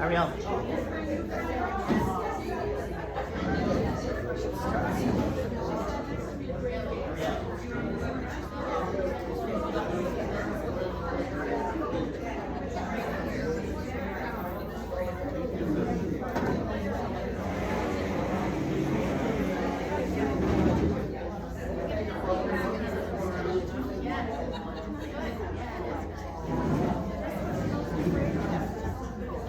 Ariel.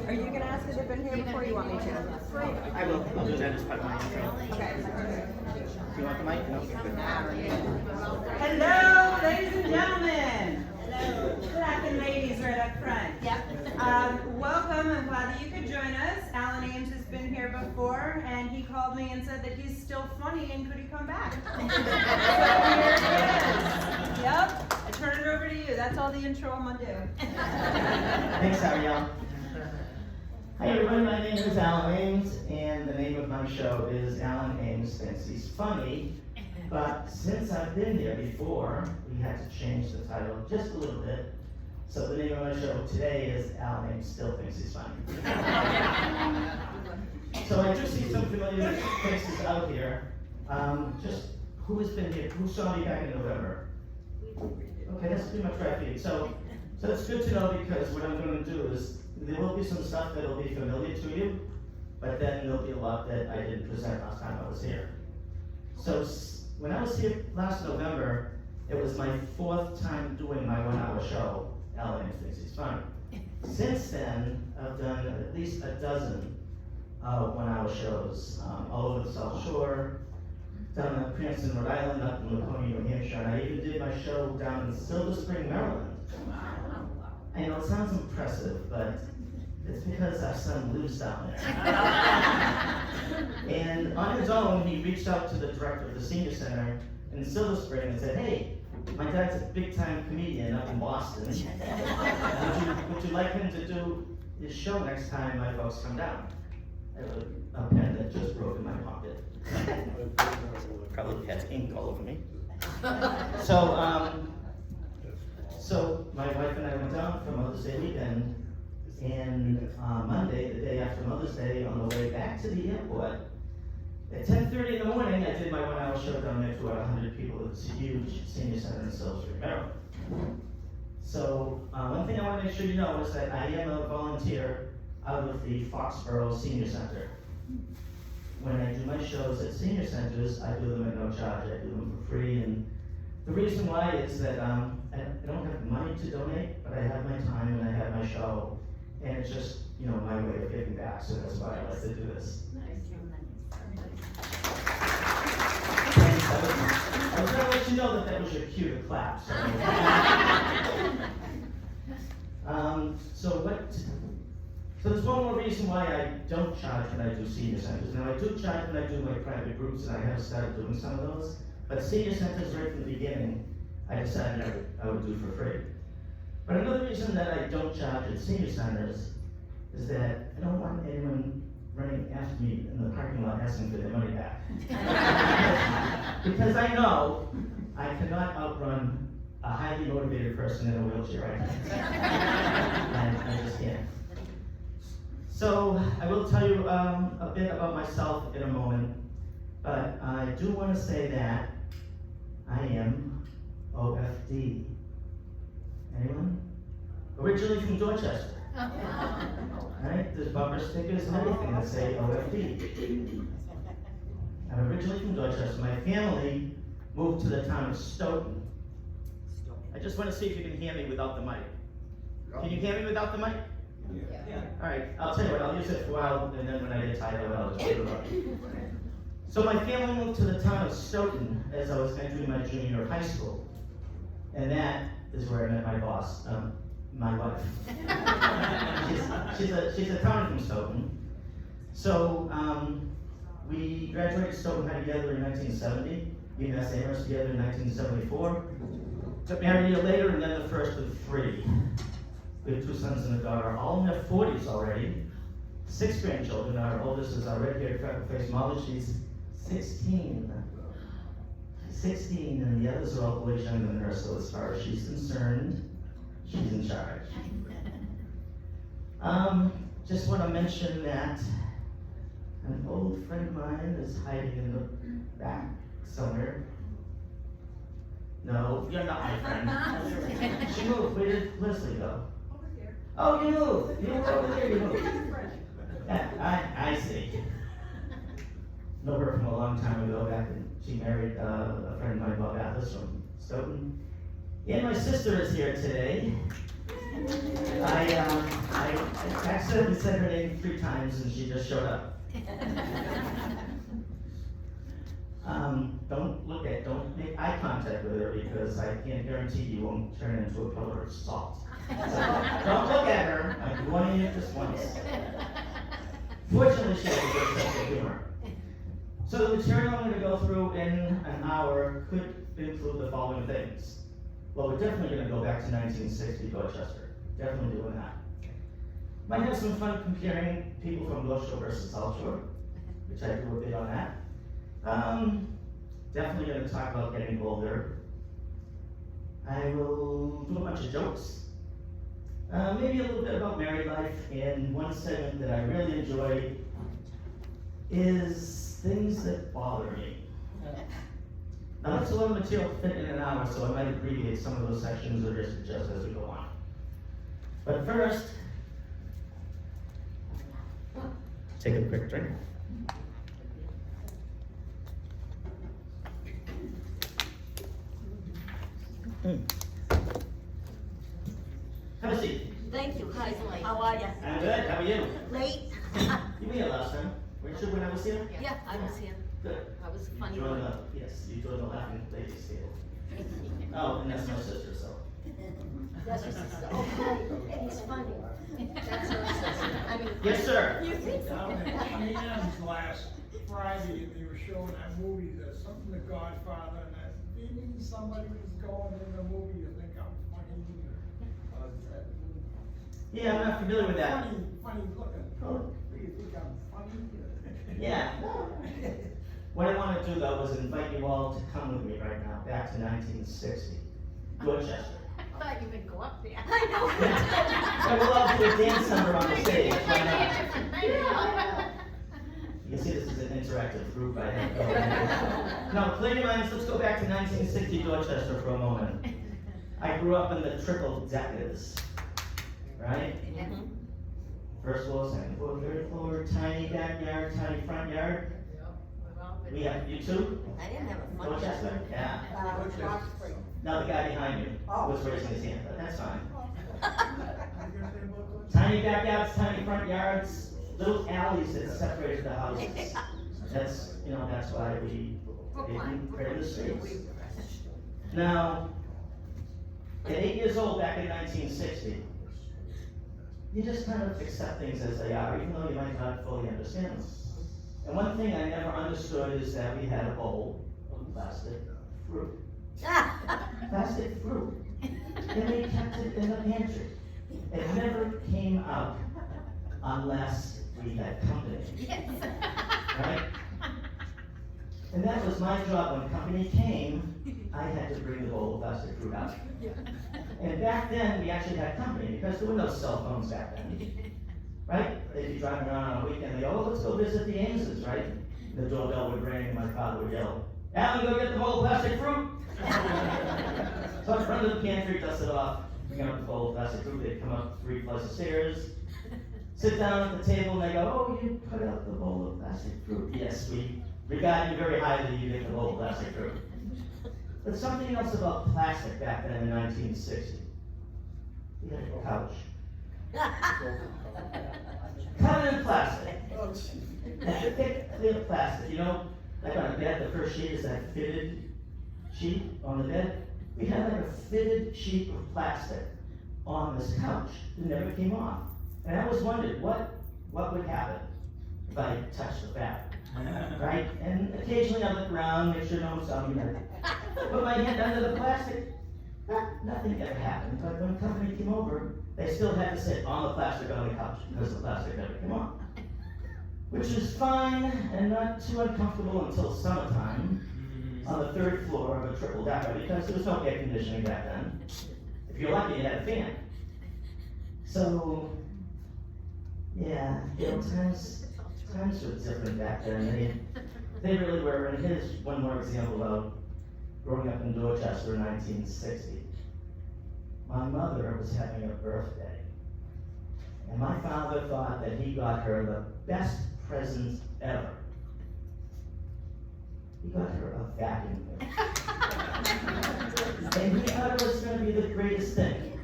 Are you going to ask if they've been here before, or you want me to? I will. I'll do that as part of my intro. Okay. Do you want the mic? No? Hello, ladies and gentlemen. Hello. Black ladies right up front. Yep. Welcome. I'm glad that you could join us. Alan Ames has been here before, and he called me and said that he's still funny and could he come back? So here it is. Yep. I turn it over to you. That's all the intro I'm going to do. Thanks, Ariel. Hi everyone, my name is Alan Ames, and the name of my show is Alan Ames Thinks He's Funny. But since I've been here before, we had to change the title just a little bit. So the name of my show today is Alan Ames Still Thinks He's Funny. So I do see some familiar faces out here. Just who has been here? Who saw me back in November? Okay, that's pretty much right for you. So it's good to know, because what I'm going to do is there will be some stuff that will be familiar to you, but then there'll be a lot that I didn't present last time I was here. So when I was here last November, it was my 4th time doing my 1-hour show, Alan Ames Thinks He's Funny. Since then, I've done at least a dozen 1-hour shows all over the South Shore, down in Cranston, Rhode Island, up in Laconia, New Hampshire, and I even did my show down in Silver Spring, Maryland. I know it sounds impressive, but it's because our son lives down there. And on his own, he reached out to the director of the senior center in Silver Spring and said, "Hey, my dad's a big-time comedian up in Boston. Would you like him to do his show next time my folks come down?" I have a pen that just broke in my pocket. Probably has ink all over me. So my wife and I went down for Mother's Day weekend, and Monday, the day after Mother's Day, on the way back to the airport, at 10:30 in the morning, I did my 1-hour show down there to about 100 people at this huge senior center in Silver Spring, Maryland. So one thing I want to make sure you know is that I am a volunteer out of the Foxborough Senior Center. When I do my shows at senior centers, I do them at no charge. I do them for free, and the reason why is that I don't have money to donate, but I have my time and I have my show, and it's just, my way of giving back, so that's why I like to do this. I was going to let you know that was your cue to clap. So there's one more reason why I don't charge when I do senior centers. Now I do charge when I do my private groups, and I have started doing some of those, but senior centers right from the beginning, I decided I would do for free. But another reason that I don't charge at senior centers is that I don't want anyone running after me in the parking lot asking for their money back. Because I know I cannot outrun a highly motivated person in a wheelchair. I just can't. So I will tell you a bit about myself in a moment, but I do want to say that I am OFD. Anyone? Originally from Dorchester. Right? There's bumper stickers and everything that say OFD. I'm originally from Dorchester. My family moved to the town of Stoughton. I just want to see if you can hear me without the mic. Can you hear me without the mic? Yeah. All right, I'll tell you what, I'll use it for a while, and then when I get tired of it, I'll just put it on. So my family moved to the town of Stoughton as I was entering my junior year of high school. And that is where I met my boss, my wife. she's a town from Stoughton. So we graduated Stoughton High together in 1970, We met Ames together in 1974. Got married a year later, and then the first of 3. We have 2 sons and a daughter, all in their 40s already. 6 grandchildren. Our oldest is our red-haired, freckle-faced Molly. She's 16. 16, and the others are all boys younger than her, so as far as she's concerned, she's in charge. Just want to mention that an old friend of mine is hiding in the back somewhere. No, you're not my friend. She moved. Where did Leslie go? Over here. Oh, you moved. You moved over there. You moved. Yeah, I see. Know her from a long time ago. Back when she married a friend of mine, Bob Atlas from Stoughton. And my sister is here today. I accidentally said her name 3 times and she just showed up. Don't make eye contact with her because I can't guarantee you won't turn into a pillar of salt. So don't look at her. I'm warning you just once. Fortunately, she has a good sense of humor. So the material I'm going to go through in an hour could include the following things. Well, we're definitely going to go back to 1960 Dorchester. Definitely doing that. Might have some fun comparing people from North Shore versus South Shore, which I do a bit on that. Definitely going to talk about getting older. I will do a bunch of jokes. Maybe a little bit about married life, and one segment that I really enjoy is things that bother me. Now that's a lot of material to fit in an hour, so I might abbreviate some of those sections or just adjust as we go on. But first, take a quick drink. Have a seat. Thank you. Hi, how are you? I'm good. How are you? Late? You were here last time. Weren't you when I was here? Yeah, I was here. Good. I was You funny. joined yes, you joined the laughing ladies table. Oh, and that's my sister, so. That's your sister. Oh, hi. He's funny. That's her sister. I mean. Yes, sir. You think so? Down at Ames last Friday, and they were showing that movie, there's something The Godfather, and that maybe somebody was going in the movie, you think I'm funny. Yeah, I'm not familiar with that. Funny looking. Oh. Do you think I'm funny? Yeah. What I want to do though is invite you all to come with me right now, back to 1960, Dorchester. I thought you would go up there. I So we'll all do a dance number on the stage. Why know. not? You can see this is an interactive group I have going. Now, clear your minds, let's go back to 1960 Dorchester for a moment. I grew up in the triple deckers, right? First floor, second floor, third floor, tiny backyard, tiny front yard. We have, you too? I didn't have a fun. Dorchester? Yeah. Rockford. Now the guy behind you was raising his hand, but that's fine. Tiny backyards, tiny front yards, little alleys that separated the houses. That's, that's why we didn't create the streets. Now, at 8 years old back in 1960, you just kind of accept things as they are, even though you might not fully understand them. And one thing I never understood is that we had a bowl of plastic fruit. Plastic fruit. And we kept it in the pantry. It never came out unless we had company. Yes. Right? And that was my job. When company came, I had to bring the bowl of plastic fruit out. And back then, we actually had company because there were no cell phones back then. Right? They'd be driving around on a weekend, they go, oh, let's go visit the Ameses, right? The doorbell would ring and my father would yell, Alan, go get the bowl of plastic fruit! So I'd run to the pantry, dust it off, bring out the bowl of plastic fruit, they'd come up 3 flights of stairs, sit down at the table and they go, oh, you put out the bowl of plastic fruit. Yes, we regard you very highly, you get the bowl of plastic fruit. But something else about plastic back then in 1960. We had a couch. Covered in plastic. Thick, clear plastic. Like on a bed, the first sheet is that fitted sheet on the bed. We had like a fitted sheet of plastic on this couch. It never came off. And I always wondered what would happen if I touched the fabric. right? And occasionally I look around, make sure no one saw me. Put my hand under the plastic. Nothing ever happened. But when company came over, they still had to sit on the plastic on the couch because the plastic never came off. Which is fine and not too uncomfortable until summertime on the third floor of a triple decker because there was no air conditioning back then. If you're lucky, you had a fan. So, yeah, times were different back then. They really were. And here's one more example of growing up in Dorchester in 1960. My mother was having a birthday. And my father thought that he got her the best present ever. He got her a vacuum cleaner. And he thought it was going to be the greatest thing.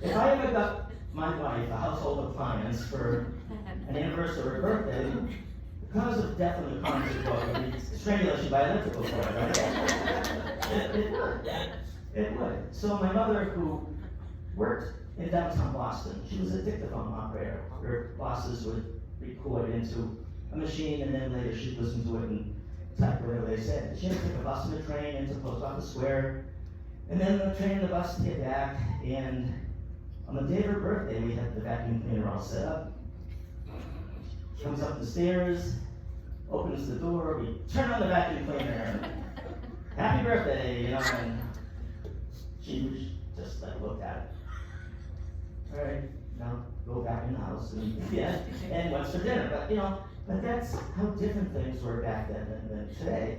If I ever got my wife a household appliance for an anniversary or birthday, the cause of death in the concert would be strangulation by electrical cord, right? It would. It would. So my mother, who worked in downtown Boston, she was a dictaphone operator. Her bosses would record into a machine and then later she'd listen to it and type whatever they said. She had to take a bus and a train into Post Office Square, and then the train and the bus to get back, and on the day of her birthday, we had the vacuum cleaner all set up. She comes up the stairs, opens the door, we turn on the vacuum cleaner, happy birthday, and she just looked at it. All right, now go back in the house, and what's for dinner? But that's how different things were back then than today.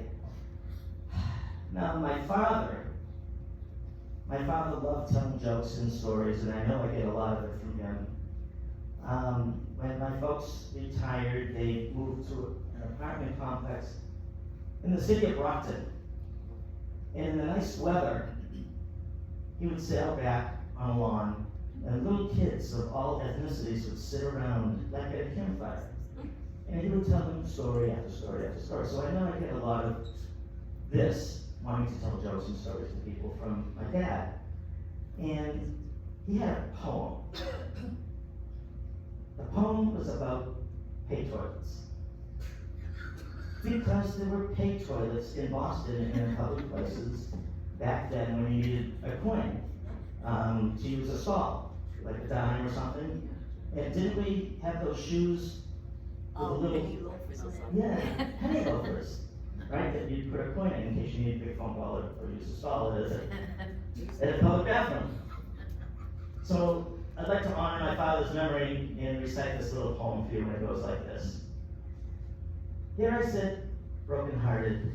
Now, my father loved telling jokes and stories, and I know I get a lot of it from him. When my folks retired, they moved to an apartment complex in the city of Brockton. And in the nice weather, he would sit out back on a lawn, and little kids of all ethnicities would sit around like at a campfire. And he would tell them story after story after story. So I know I get a lot of this, wanting to tell jokes and stories to people, from my dad. And he had a poem. The poem was about pay toilets. Because there were pay toilets in Boston and in public places back then when you needed a coin to use a stall, like a dime or something. And didn't we have those shoes with a little... penny loafers or something. Yeah, penny loafers, right? That you'd put a coin in case you need a big phone call or use a stall at a public bathroom. So I'd like to honor my father's memory and recite this little poem for you, and it goes like this. Here I sit, broken-hearted,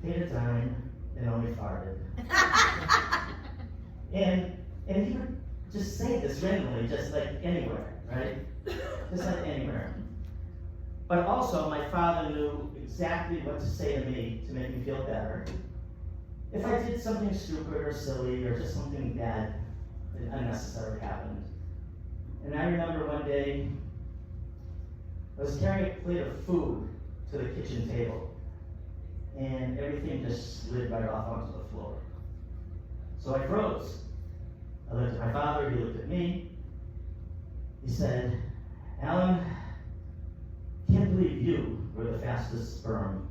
paid a dime, and only farted. and he would just say this randomly, just like anywhere, right? Just like anywhere. But also, my father knew exactly what to say to me to make me feel better. If I did something stupid or silly or just something bad and unnecessary happened. And I remember one day, I was carrying a plate of food to the kitchen table, and everything just slid right off onto the floor. So I froze. I looked at my father, he looked at me. He said, Alan, can't believe you were the fastest sperm.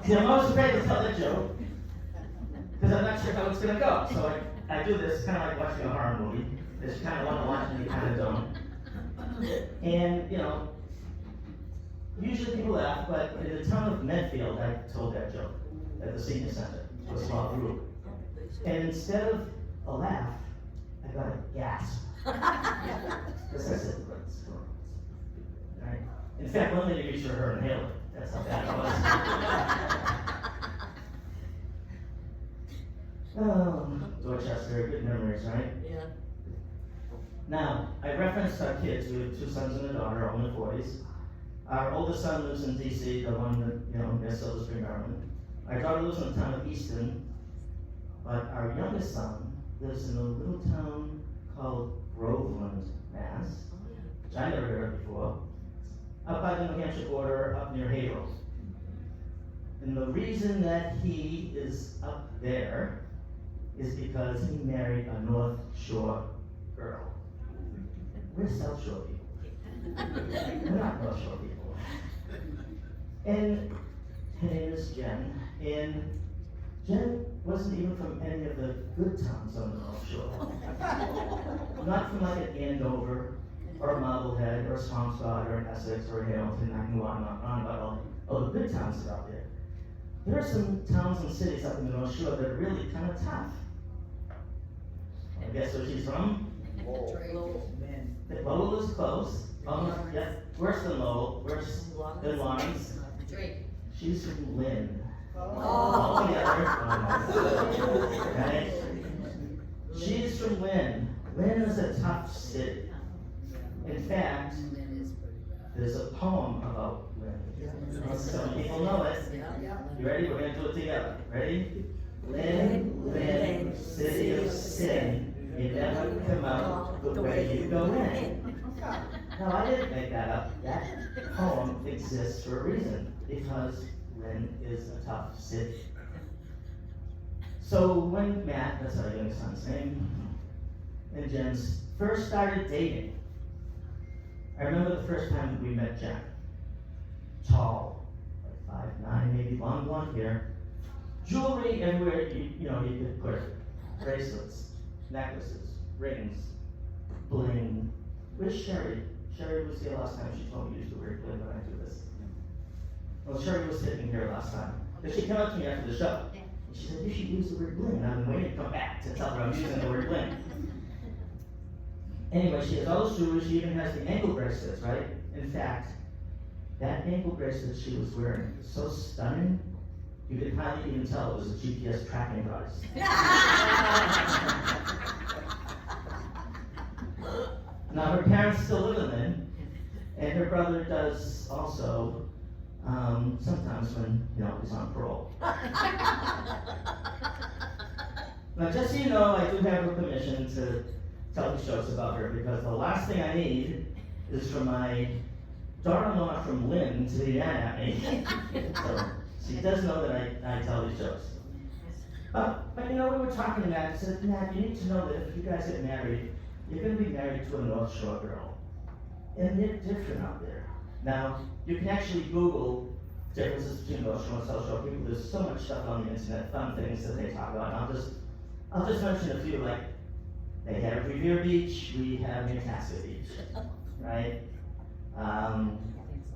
See, I'm always afraid to tell that joke, because I'm not sure how it's going to go. So I do this kind of like watching a horror movie. Just kind of want to watch and you kind of don't. And, usually people laugh, but in the town of Medfield, I told that joke at the senior center to a small group. And instead of a laugh, I got a gasp. Because I said, right? In fact, one lady reached for her inhaler. That's how bad it was. Oh, Dorchester, good memories, right? Yeah. Now, I referenced our kids. We have 2 sons and a daughter, all in their 40s. Our oldest son lives in D.C., the one that, near Silver Spring, Maryland. Our daughter lives in the town of Easton, but our youngest son lives in a little town called Groveland, Mass, which I never heard of before, up by the New Hampshire border, up near Haverhill. And the reason that he is up there is because he married a North Shore girl. We're South Shore people. We're not North Shore people. And her name is Jen, and Jen wasn't even from any of the good towns on the North Shore. Not from like an Andover, or a Marblehead, or a Swampscott, or an Essex, or a Hamilton. I can go on and on about all the good towns that are out there. There are some towns and cities up in the North Shore that are really kind of tough. I guess where she's from? Lowell is close. Yeah, worse than Lowell, worse than Lawrence. She's from Lynn. Altogether. Okay? She's from Lynn. Lynn is a tough city. In fact, there's a poem about Lynn. Some people know it. You ready? We're going to do it together. Ready? Lynn, Lynn, city of sin. You never come out the way you go in. No, I didn't make that up. That poem exists for a reason. Because Lynn is a tough city. So when Matt, that's our young son's name, and Jen first started dating, I remember the first time that we met Jen. Tall, like 5'9", maybe long blonde hair, jewelry everywhere you could put it. Bracelets, necklaces, rings, bling. Where's Sherry? Sherry was here last time. She told me to use the word bling when I do this. Well, Sherry was sitting here last time. But she came up to me after the show. And she said, you should use the word bling. And I've been waiting to come back to tell her I'm using the word bling. Anyway, she has all those jewelry. She even has the ankle bracelets, right? In fact, that ankle bracelet she was wearing was so stunning, you could hardly even tell it was a GPS tracking device. Now, her parents still live in Lynn, and her brother does also, sometimes when, he's on parole. Now, just so you know, I do have her permission to tell the jokes about her, because the last thing I need is for my daughter-in-law from Lynn to be mad at me. So, she does know that I tell these jokes. But we were talking to Matt, and said, Matt, you need to know that if you guys get married, you're going to be married to a North Shore girl. And they're different out there. Now, you can actually Google differences between North Shore and South Shore people. There's so much stuff on the internet, fun things that they talk about. And I'll just mention a few, like, they have Revere Beach, we have Newcastle Beach, right?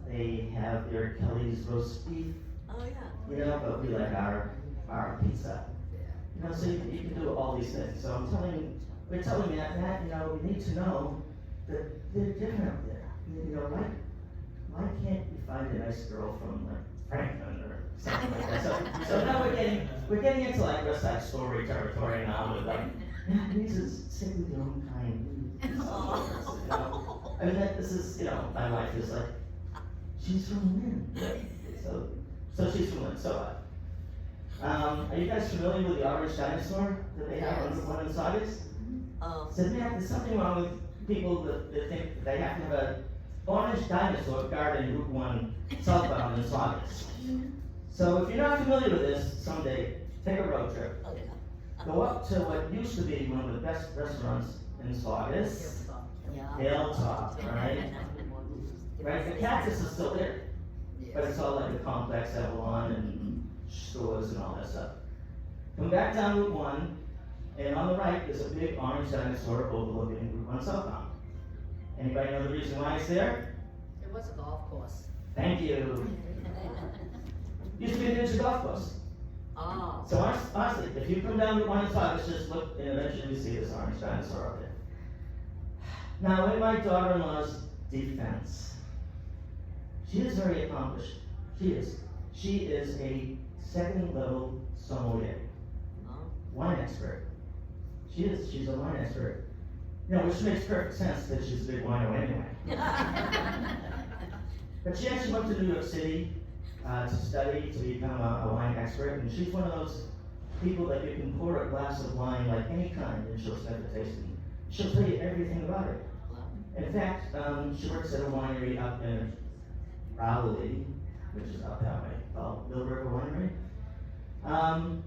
They have their Kelly's roast beef, but we like our pizza. So you can do all these things. So we're telling Matt, we need to know that they're different out there. Why can't you find a nice girl from like Franklin or something like that? So now we're getting into like West Side Story territory now with like, Matt needs to stick with your own kind. I mean, this is, my wife is like, she's from Lynn. So she's from Lynn, so what? Are you guys familiar with the orange dinosaur that they have on one of the sagas? So Matt, there's something wrong with people that think that they have to have an orange dinosaur guarding Route 1 southbound in Saugus. So if you're not familiar with this, someday, take a road trip. Go up to what used to be one of the best restaurants in Saugus, Hilltop, right? Right, the Cactus is still there, but it's all like a complex, Avalon and stores and all that stuff. Come back down Route 1, and on the right is a big orange dinosaur overlooking Route 1 southbound. Anybody know the reason why it's there? It was a golf course. Thank you. Used to be a miniature golf course. Oh. So honestly, if you come down Route 1 south, just look and eventually see this orange dinosaur up there. Now, in my daughter-in-law's defense, she is very accomplished. She is. She is a second-level sommelier, wine expert. She is. She's a wine expert. Which makes perfect sense that she's a big wino anyway. But she actually went to New York City to study to become a wine expert, and she's one of those people that you can pour a glass of wine like any kind, and she'll send it tasting. She'll tell you everything about it. In fact, she works at a winery up in Rowley, which is up that way, called Millburger Winery.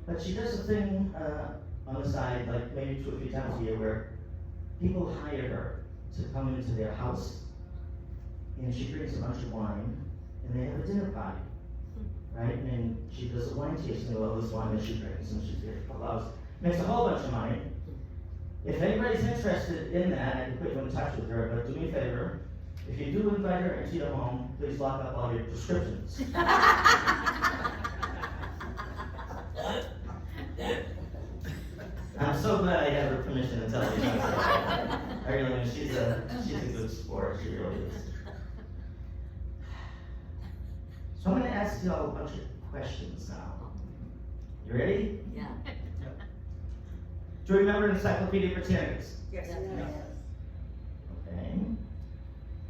But she does a thing on the side, like maybe 2 or 3 times a year, where people hire her to come into their house and she drinks a bunch of wine, and they have a dinner party, right? And then she does a wine tasting of all this wine that she drinks, and she makes a whole bunch of money. If anybody's interested in that, I can put you in touch with her, but do me a favor, if you do invite her into your home, please lock up all your prescriptions. I'm so glad I have her permission to tell you that. I really mean, she's a good sport, she really is. So I'm gonna ask you all a bunch of questions now. You ready? Yeah. Do you remember Encyclopedia Britannicas? Yes. Okay.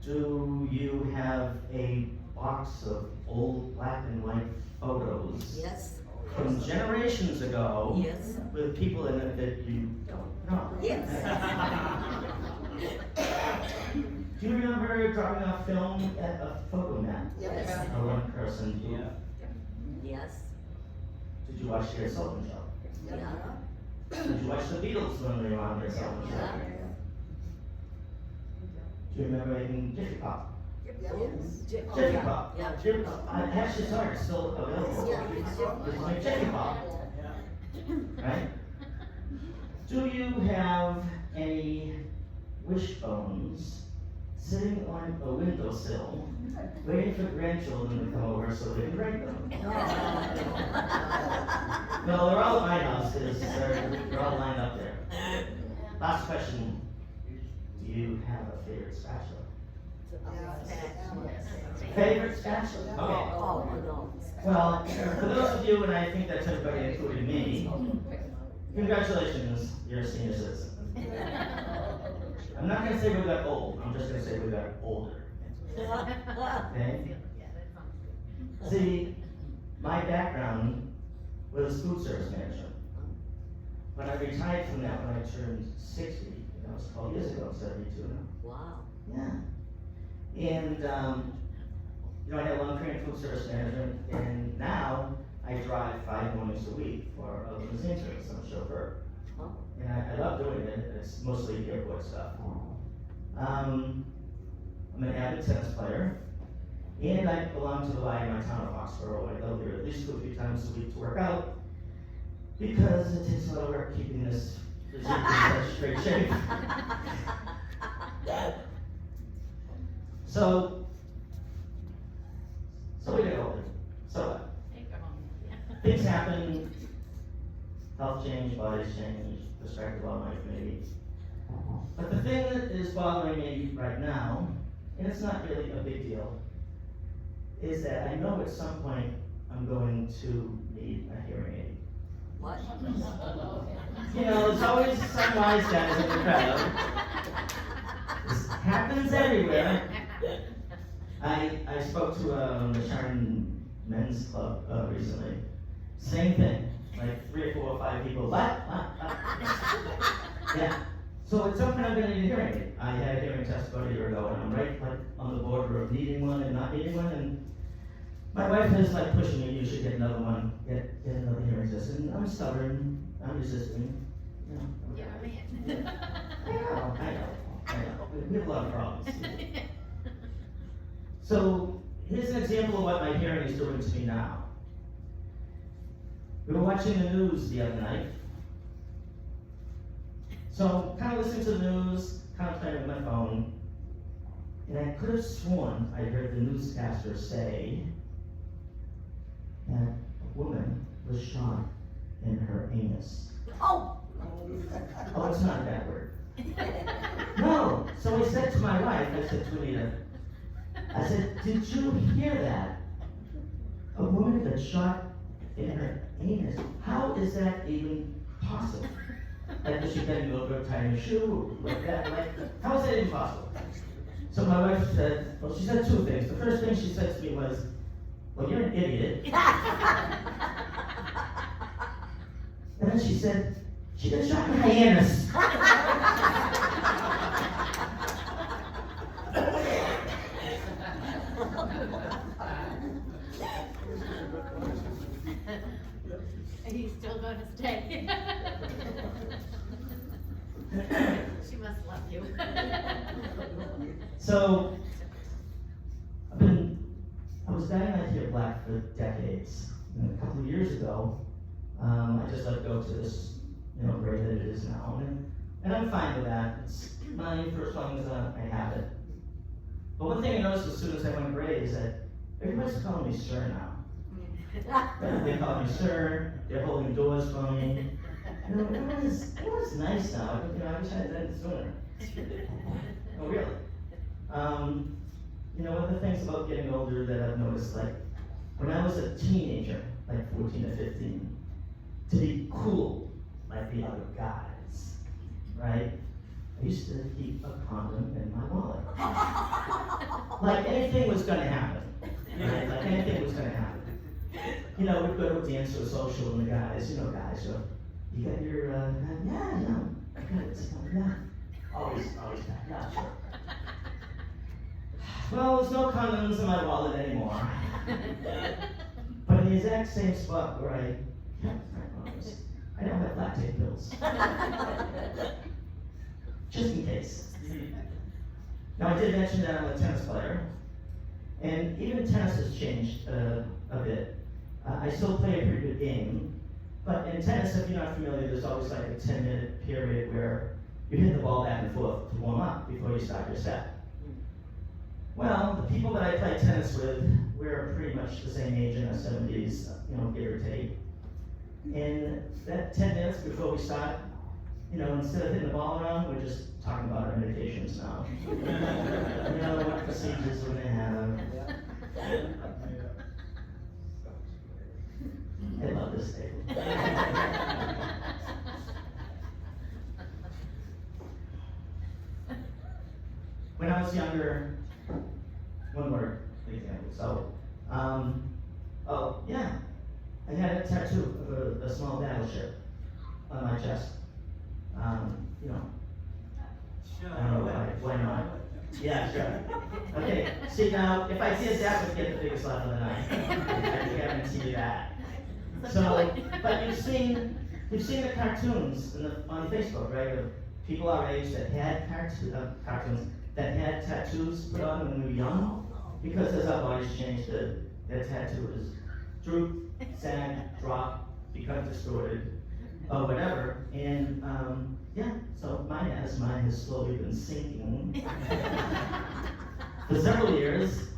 Do you have a box of old black and white photos Yes. from generations ago Yes. with people in it that you don't know? Yes. Do you remember drawing a film at a photo mat? Yes. A one person group? Yes. Did you watch the Sultan Show? Yeah. Did you watch the Beatles when they were on their Sultan Show? Yeah. Do you remember making Jiffy Pop? Jiffy Pop. Yeah. Jiffy Pop. I actually saw it still available. Yeah. It's like Jiffy Pop. Right? Do you have any wishbones sitting on a windowsill waiting for grandchildren to come over so they can break them? No, they're all at my house because they're all lined up there. Last question. Do you have a favorite spatula? Favorite spatula? Okay. Oh, no. Well, for those of you, and I think that's everybody including me, congratulations, you're a senior citizen. I'm not gonna say we got old, I'm just gonna say we got older. Okay? See, my background was food service management. When I retired from that when I turned 60, that was 12 years ago, 72 now. Wow. Yeah. And, I had a long career in food service management, and now I drive 5 mornings a week for a limousine service. I'm a chauffeur. Oh. And I love doing it. It's mostly airport stuff. I'm an avid tennis player, and I belong to the Y in my town of Foxborough. I go there at least 2 or 3 times a week to work out, because it takes a lot of work keeping this physique in such great shape. So we get older. So what? Things happen, health change, bodies change, perspective on life maybe. But the thing that is bothering me right now, and it's not really a big deal, is that I know at some point I'm going to need a hearing aid. What? There's always some wise guys in the crowd. This happens everywhere. I spoke to the Sharon Men's Club recently. Same thing, like 3 or 4 or 5 people. Yeah. So at some point I'm going to need a hearing aid. I had a hearing test about a year ago, and I'm right on the border of needing one and not needing one. And my wife is pushing me. You should get another one. Get another hearing test. And I'm stubborn. I'm resisting. You're a man. I know. We have a lot of problems. So here's an example of what my hearing is doing to me now. We were watching the news the other night. So kind of listening to the news, kind of playing with my phone, and I could have sworn I heard the newscaster say that a woman was shot in her anus. Oh! Oh, it's not that word. No. So I said to my wife, I said to Anita, I said, did you hear that? A woman got shot in her anus. How is that even possible? Was she getting a little bit of tying her shoe? Like that? How is that even possible? So my wife said, well, she said 2 things. The first thing she said to me was, well, you're an idiot. And then she said, she got shot in her anus. He's still going to stay. She must love you. So, black for decades. And a couple of years ago, I just let go to this, gray that it is now. And I'm fine with that. It's mine for as long as I have it. But one thing I noticed as soon as I went gray is that everybody's calling me sir now. They call me sir, they're holding doors for me. Everyone's nice now. I wish I had done it sooner. Oh, really? One of the things about getting older that I've noticed, like, when I was a teenager, like 14 to 15, to be cool like the other guys, right? I used to keep a condom in my wallet. Like anything was gonna happen, right? Like anything was gonna happen. We'd go to a dance or a social and the guys, you got your, I got it, yeah. Always back, yeah, sure. Well, there's no condoms in my wallet anymore. But in the exact same spot where I kept my condoms, I don't have lactate pills. Just in case. Now, I did mention that I'm a tennis player, and even tennis has changed a bit. I still play a pretty good game, but in tennis, if you're not familiar, there's always like a 10-minute period where you hit the ball back and forth to warm up before you start your set. Well, the people that I play tennis with, we're pretty much the same age in our 70s, give or take. And that 10 minutes before we start, instead of hitting the ball around, we're just talking about our medications now. What procedures we're gonna have. I love this table. When I was younger, one more example. So, I had a tattoo of a small battleship on my chest. I don't know why not? Yeah, sure. Okay, see now, if I did that, would get the biggest laugh of the night. I guarantee you that. So, but you've seen the cartoons on Facebook, right? Of people our age that had cartoons that had tattoos put on when we were young, because as our bodies change, that tattoo is droop, sag, drop, become distorted, or whatever. And so mine has slowly been sinking for several years,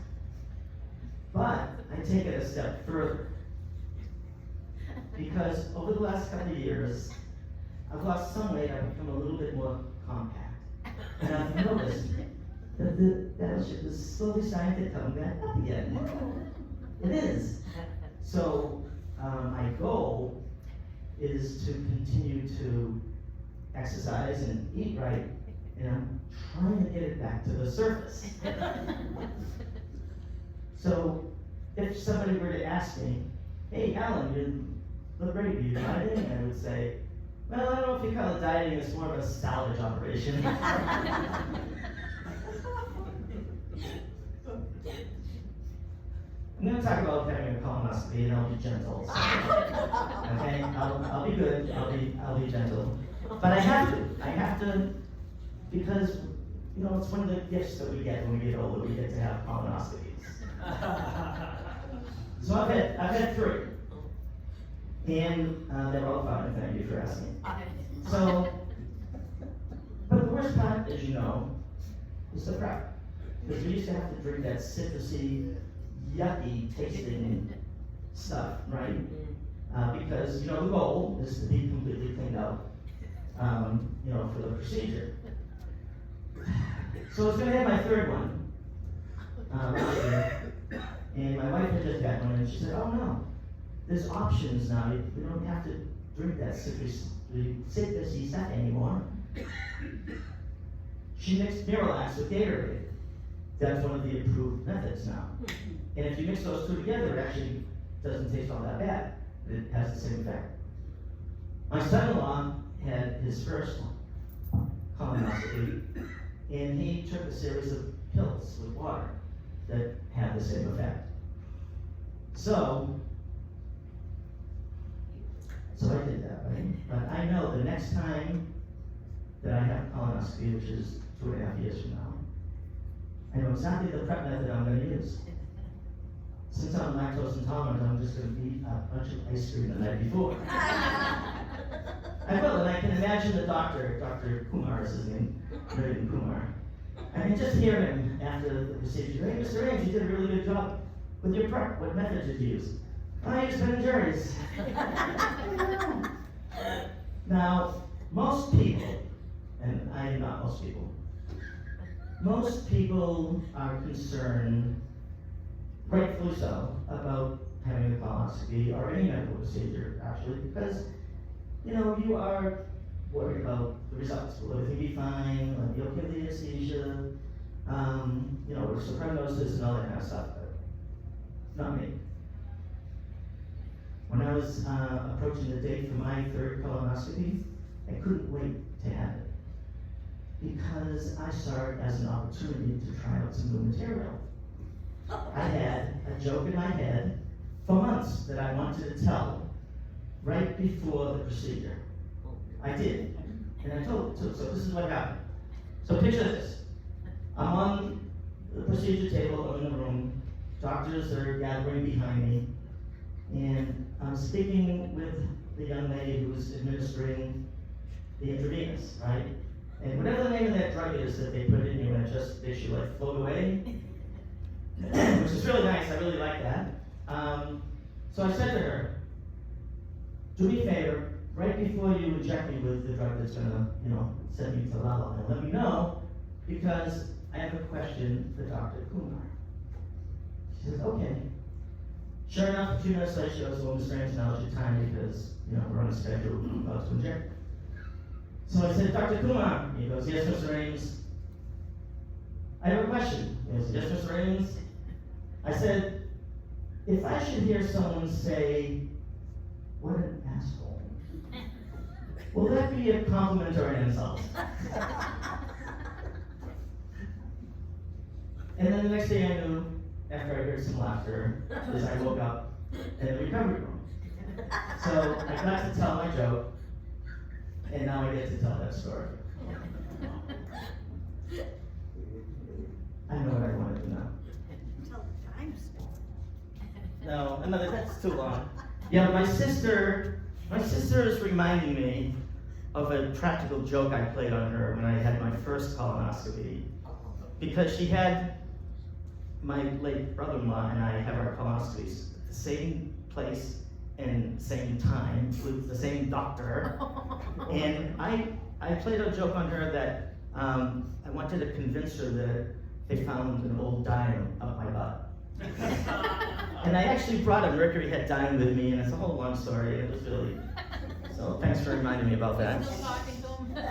but I take it a step further. Because over the last couple of years, I've lost some weight, I've become a little bit more compact. And I've noticed that the battleship is slowly starting to come back up again. It is. So my goal is to continue to exercise and eat right, and I'm trying to get it back to the surface. So if somebody were to ask me, hey Alan, you look great, are you dieting? I would say, well, I don't know if you call it dieting, it's more of a salvage operation. I'm going to talk about having a colonoscopy, and I'll be gentle. So, okay, I'll be good. I'll be gentle. But I have to, because it's one of the gifts that we get when we get older. We get to have colonoscopies. So I've had 3, and they're all fine. Thank you for asking. So, but the worst part, as you know, is the prep, because we used to have to drink that citrusy, yucky tasting stuff, right? Because the goal is to be completely cleaned out, for the procedure. So I was going to have my 3rd one last year, and my wife had just had one, and she said, "Oh no, there's options now. You don't have to drink that citrusy stuff anymore." She mixed Miralax with Gatorade. That's one of the approved methods now. And if you mix those 2 together, it actually doesn't taste all that bad. It has the same effect. My son-in-law had his first colonoscopy, and he took a series of pills with water that had the same effect. So I did that, right? But I know the next time that I have colonoscopy, which is 2.5 years from now, I know exactly the prep method I'm going to use. since I'm lactose intolerant, I'm just going to eat a bunch of ice cream the night before. I will, and I can imagine the doctor, Dr. Kumar is his name, Raven Kumar. I can just hear him after the procedure. Hey, Mr. Ames, you did a really good job with your prep. What method did you use? I used Ben and Jerry's. Now, most people, and I am not most people are concerned, rightfully so, about having a colonoscopy or any medical procedure, actually, because, you are worried about the results. Will everything be fine? Will I be okay with the anesthesia? Risk of prognosis and all that kind of stuff, but not me. When I was approaching the date for my third colonoscopy, I couldn't wait to have it because I saw it as an opportunity to try out some new material. I had a joke in my head for months that I wanted to tell right before the procedure. I did, and I told it too. So this is what happened. So picture this. I'm on the procedure table, I'm in the room, doctors are gathering behind me, and I'm speaking with the young lady who's administering the intravenous, right? And whatever the name of that drug is that they put in you and it just makes you like float away, which is really nice, I really like that. So I said to her, do me a favor, right before you inject me with the drug that's gonna, send me to La La Land, let me know, because I have a question for Dr. Kumar. She says, okay. Sure enough, a few minutes later, she goes, well, Mr. Ames, now's your time because, we're on a schedule about to inject. So I said, Dr. Kumar. He goes, yes, Mr. Ames. I have a question. He goes, yes, Mr. Ames. I said, if I should hear someone say, what an asshole, will that be a compliment or an insult? And then the next thing I knew, after I heard some laughter, is I woke up in the recovery room. So I got to tell my joke, and now I get to tell that story. I know what I wanted to know. Tell the time story. No, that's too long. Yeah, my sister is reminding me of a practical joke I played on her when I had my first colonoscopy. Because she had my late brother-in-law and I have our colonoscopies at the same place and same time with the same doctor. And I played a joke on her that I wanted to convince her that they found an old dime up my butt. And I actually brought a Mercury head dime with me, and it's a whole long story. It was really, so thanks for reminding me about that. Still talking to him.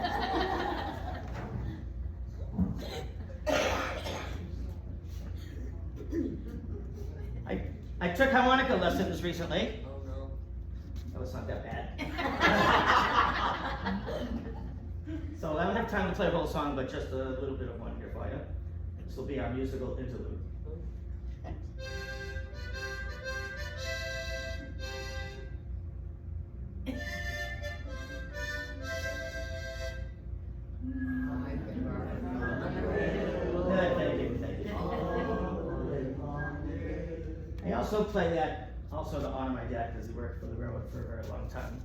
I took harmonica lessons recently. Oh, no. Oh, it's not that bad. So I don't have time to play a whole song, but just a little bit of one here for you. This will be our musical interlude. Thank you. I also play that also to honor my dad because he worked for the railroad for a very long time.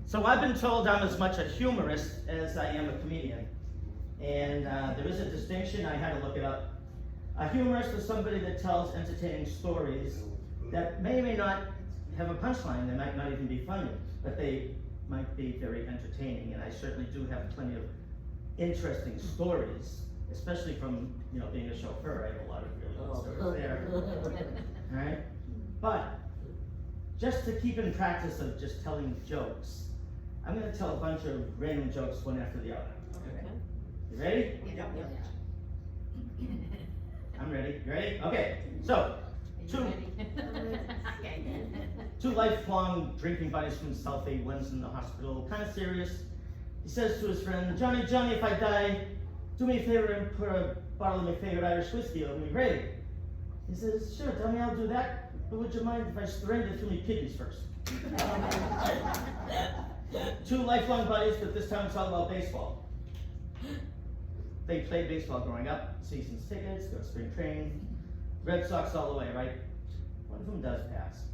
So I've been told I'm as much a humorist as I am a comedian. And there is a distinction, I had to look it up. A humorist is somebody that tells entertaining stories that may or may not have a punchline, they might not even be funny, but they might be very entertaining. And I certainly do have plenty of interesting stories, especially from being a chauffeur. I have a lot of really good stories there. All right? But just to keep in practice of just telling jokes, I'm going to tell a bunch of random jokes one after the other. Okay. You ready? Yep. I'm ready. You ready? Okay. So, two lifelong drinking buddies from Southie. One's in the hospital, kind of serious. He says to his friend, Johnny, if I die, do me a favor and put a bottle of my favorite Irish whiskey over my grave. He says, sure, tell me I'll do that, but would you mind if I surrendered through my kidneys first? Two lifelong buddies, but this time it's all about baseball. they played baseball growing up, season's tickets, go to spring training, Red Sox all the way, right? One of them does pass.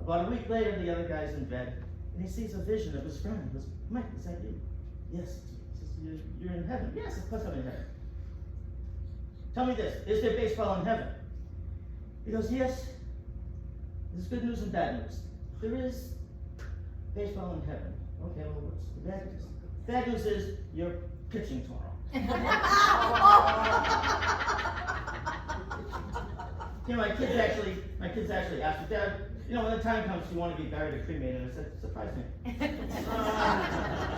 About a week later, the other guy's in bed, and he sees a vision of his friend. He goes, Mike, is that you? Yes. He says, you're in heaven. Yes, of course I'm in heaven. Tell me this, is there baseball in heaven? He goes, yes. There's good news and bad news. There is baseball in heaven. Okay, well, what's the bad news? Bad news is you're pitching tomorrow. You know, my kids actually asked me, Dad, you know, when the time comes, you want to be buried or cremated? And I said, surprise me.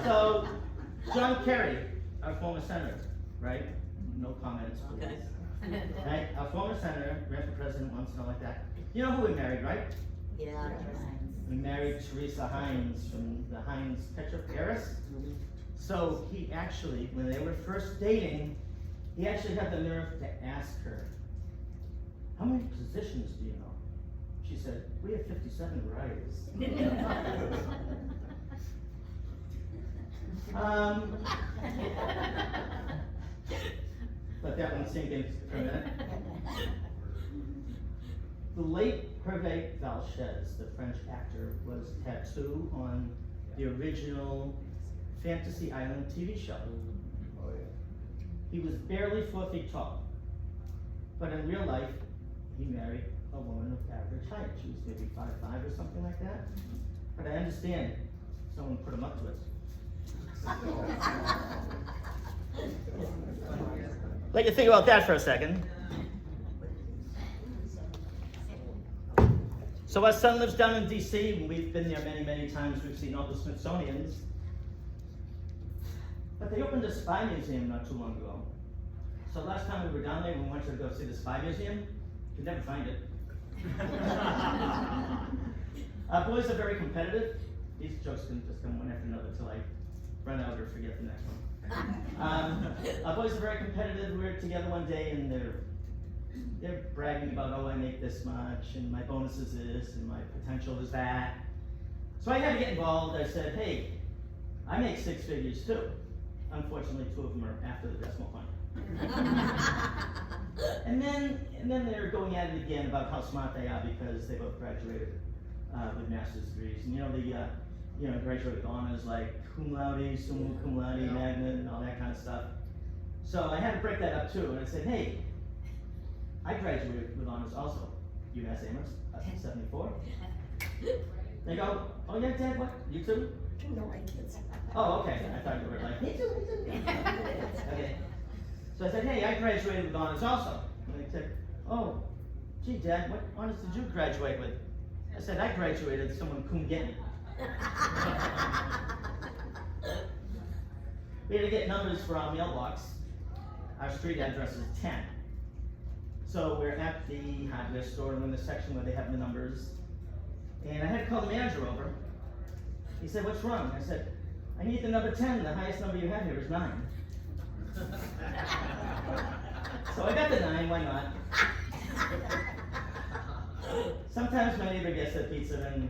So, John Kerry, our former senator, right? No comments, please. Okay. Right? Our former senator, ran for president once and all like that. You know who we married, right? Yeah. We married Teresa Hines from the Hines ketchup heiress. So he actually, when they were first dating, he actually had the nerve to ask her, how many positions do you know? She said, we have 57 varieties. Let that one sink in for a minute. The late Hervé Vallès, the French actor, was tattooed on the original Fantasy Island TV show. He was barely 4 feet tall, but in real life, he married a woman of average height. She was maybe 5'5" or something like that. But I understand someone put him up to it. Let you think about that for a second. So our son lives down in DC, and we've been there many, many times. We've seen all the Smithsonians. But they opened a spy museum not too long ago. So last time we were down there, we wanted to go see the spy museum. Could never find it. Our boys are very competitive. These jokes can just come one after another until I run out or forget the next one. Our boys are very competitive. We were together one day, and they're bragging about, oh, I make this much, and my bonus is this, and my potential is that. So I had to get involved. I said, hey, I make 6 figures too. Unfortunately, 2 of them are after the decimal point. and then they're going at it again about how smart they are because they both graduated with master's degrees. And graduated with honors like cum laude, summa cum laude, magna, and all that kind of stuff. So I had to break that up too, and I said, hey, I graduated with honors also. UMass Ames, 74. They go, oh yeah, Dad, what? You too? No, my kids. Oh, okay. I thought you were like, me too, me too. Okay. So I said, hey, I graduated with honors also. And they said, oh, gee, Dad, what honors did you graduate with? I said, I graduated with someone cum getting. We had to get numbers for our mailbox. Our street address is 10. So we're at the hardware store, and in the section where they have the numbers. And I had to call the manager over. He said, what's wrong? I said, I need the number 10. The highest number you have here is 9. So I got the 9, why not? Sometimes my neighbor gets their pizza, and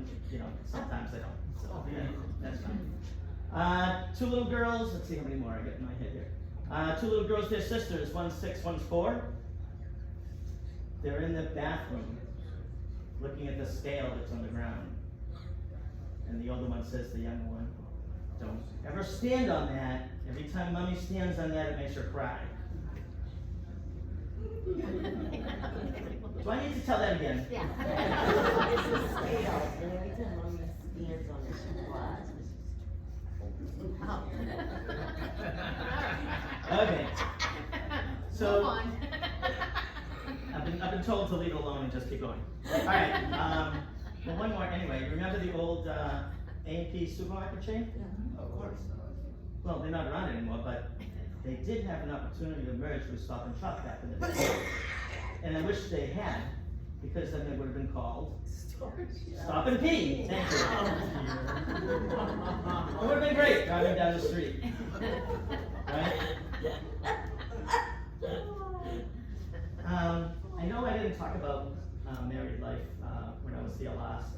sometimes they don't. So that's fine. 2 little girls, let's see how many more I get in my head here. 2 little girls, they're sisters, one's 6, one's 4. They're in the bathroom, looking at the scale that's on the ground. And the older one says to the younger one, don't ever stand on that. Every time Mommy stands on that, it makes her cry. Do I need to tell that again? It's a scale, and every time Mommy stands on it, she cries. Okay. So Move on. I've been told to leave it alone and just keep going. All right. Well, one more anyway. You remember the old A&P supermarket chain? Yeah. Of course. Well, they're not around anymore, but they did have an opportunity to merge with Stop and Shop back in the day. And I wish they had, because then they would have been called Stop and Pee. Thank you. It would have been great driving down the street. Right? I know I didn't talk about married life when I was here last.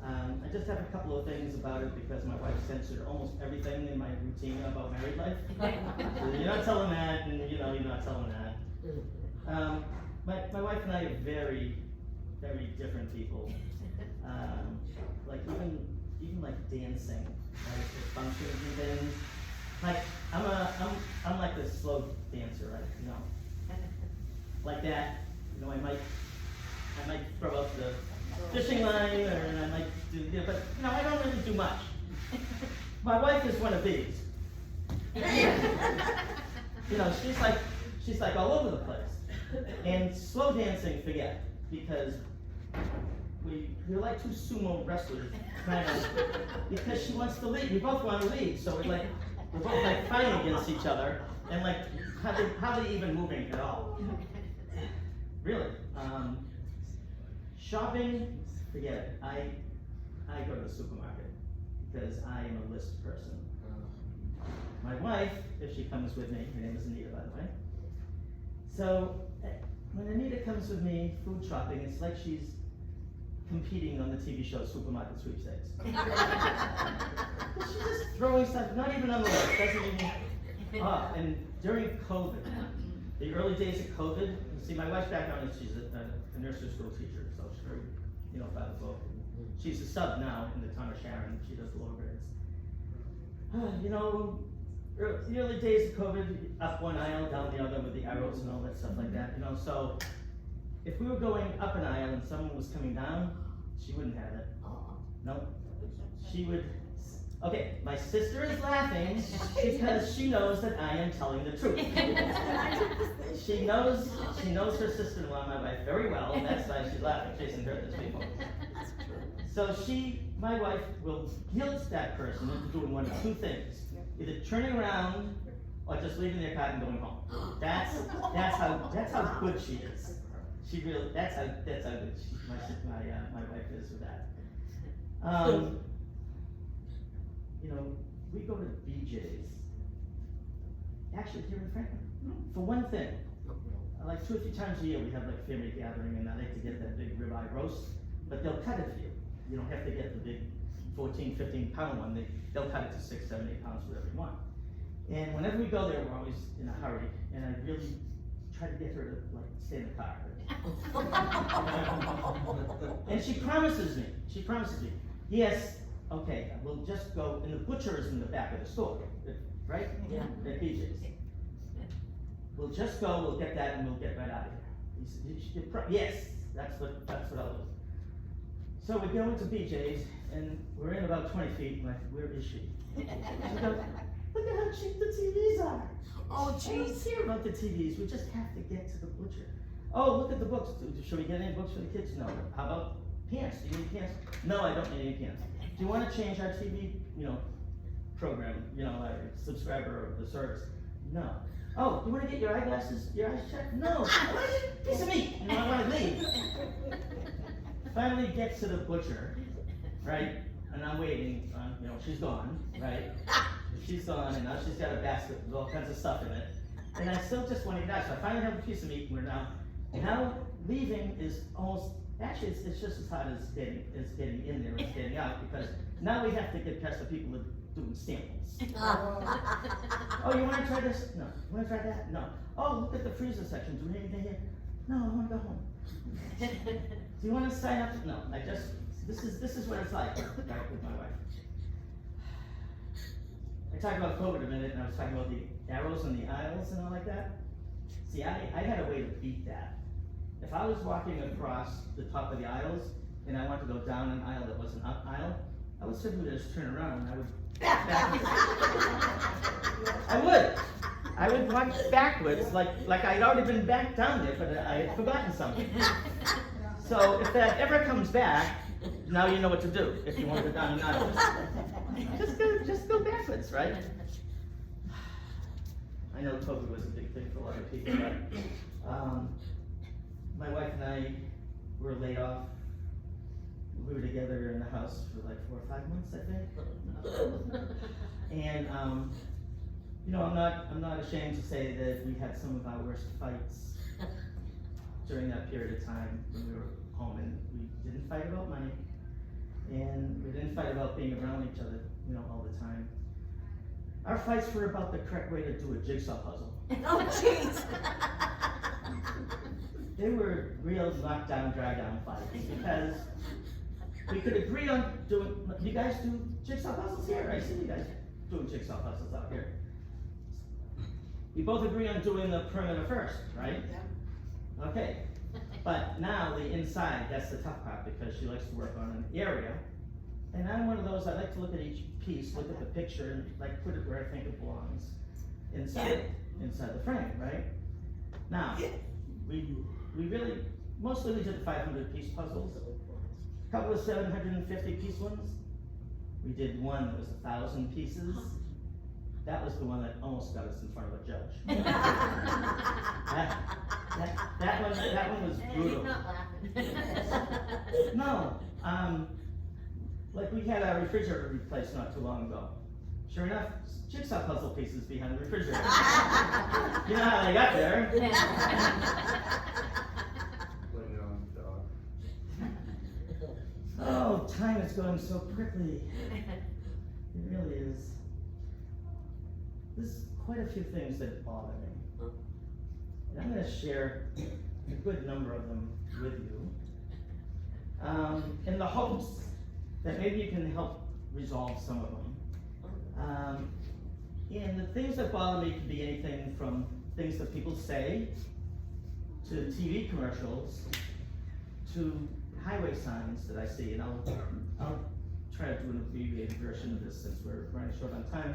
I just have a couple of things about it because my wife censored almost everything in my routine about married life. So you're not telling that, and you're not telling that. My wife and I are very, very different people. Like even like dancing, like the functions and things. Like I'm like a slow dancer, right? Like that. I might throw up the fishing line, and I might do, but I don't really do much. My wife is one of these. She's like all over the place. And slow dancing, forget, because we're like two sumo wrestlers, kind of, because she wants to lead. We both want to lead, so we're both like fighting against each other, and like hardly even moving at all. Really. Shopping, forget it. I go to the supermarket because I am a list person. My wife, if she comes with me, her name is Anita, by the way. So when Anita comes with me food shopping, it's like she's competing on the TV show Supermarket Sweepstakes. She's just throwing stuff, not even on the list, doesn't even. And during COVID, the early days of COVID, see, my wife's background is she's a nursery school teacher, so she's very, by the book. She's a sub now in the town of Sharon. She does the lower grades. The early days of COVID, up one aisle, down the other with the arrows and all that stuff like that. So if we were going up an aisle and someone was coming down, she wouldn't have it. No, she would. Okay, my sister is laughing because she knows that I am telling the truth. She knows her sister-in-law, my wife, very well, and that's why she's laughing. She hasn't heard this before. So my wife will guilt that person into doing one of two things: either turning around or just leaving their car and going home. That's how good she is. That's how good my wife is with that. We go to BJ's, actually here in Franklin, for one thing. Like 2 or 3 times a year we have like family gathering, and I like to get that big ribeye roast, but they'll cut it for you. You don't have to get the big 14, 15 pound one. They'll cut it to 6, 7, 8 pounds, whatever you want. And whenever we go there, we're always in a hurry, and I really try to get her to like stay in the car. And she promises me, yes, okay, we'll just go, and the butcher is in the back of the store, right? Yeah. At BJ's. We'll just go, we'll get that, and we'll get right out of here. Yes, that's what I'll do. So we go into BJ's, and we're in about 20 feet, and where is she? She goes, look at how cheap the TVs are. Oh, I don't jeez. care about the TVs, we just have to get to the butcher. Oh, look at the books. Should we get any books for the kids? No. How about pants? Do you need pants? No, I don't need any pants. Do you want to change our TV, program, our subscriber or the service? No. Oh, you want to get your eyeglasses, your eyes checked? No. Piece of meat. I want to leave. Finally get to the butcher, right? And I'm waiting. She's gone, right? She's gone, and now she's got a basket with all kinds of stuff in it. And I still just want to get out. So I finally have a piece of meat, and we're now leaving is almost. Actually, it's just as hard as getting in there as getting out, because now we have to get past the people that are doing samples. Oh, you want to try this? No. You want to try that? No. Oh, look at the freezer section. Do we need anything here? No, I want to go home. Do you want to sign up? No. This is what it's like with my wife. I talked about COVID a minute, and I was talking about the arrows and the aisles and all like that. See, I had a way to beat that. If I was walking across the top of the aisles and I wanted to go down an aisle that was an up aisle, I would simply just turn around and I would I would walk backwards like I'd already been back down there, but I had forgotten something. So if that ever comes back, now you know what to do. If you want to go down an aisle, just go backwards, right? I know COVID was a big thing for a lot of people, but my wife and I were laid off. We were together in the house for like 4 or 5 months, I think. And I'm not ashamed to say that we had some of our worst fights during that period of time when we were home, and we didn't fight about money. And we didn't fight about being around each other, all the time. Our fights were about the correct way to do a jigsaw puzzle. Oh, jeez. They were real knockdown, drag down fights because we could agree on doing, you guys do jigsaw puzzles here? I see you guys doing jigsaw puzzles out here. We both agree on doing the perimeter first, right? Okay, but now the inside, that's the tough part because she likes to work on an area. And I'm one of those, I like to look at each piece, look at the picture, and like put it where I think it belongs inside the frame, right? Now, we really, mostly we did 500-piece puzzles, a couple of 750-piece ones. We did one that was 1,000 pieces. That was the one that almost got us in front of a judge. that one was brutal. He's not laughing. No, like we had our refrigerator replaced not too long ago. Sure enough, jigsaw puzzle pieces behind the refrigerator. You know how they got there. Oh, time is going so quickly. It really is. There's quite a few things that bother me. And I'm going to share a good number of them with you. In the hopes that maybe you can help resolve some of them. And the things that bother me can be anything from things that people say, to TV commercials, to highway signs that I see, and I'll try to do an abbreviated version of this since we're running short on time.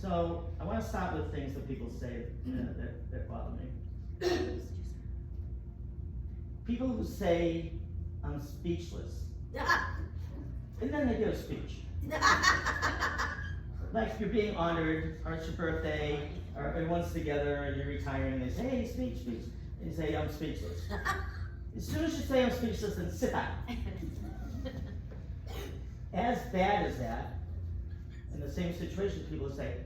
So I want to start with things that people say that bother me. People who say, I'm speechless, and then they give a speech. Like you're being honored, or it's your birthday, or everyone's together, and you're retiring, and they say, hey, speech. And you say, I'm speechless. As soon as you say I'm speechless, then sit down. As bad as that, in the same situation, people say,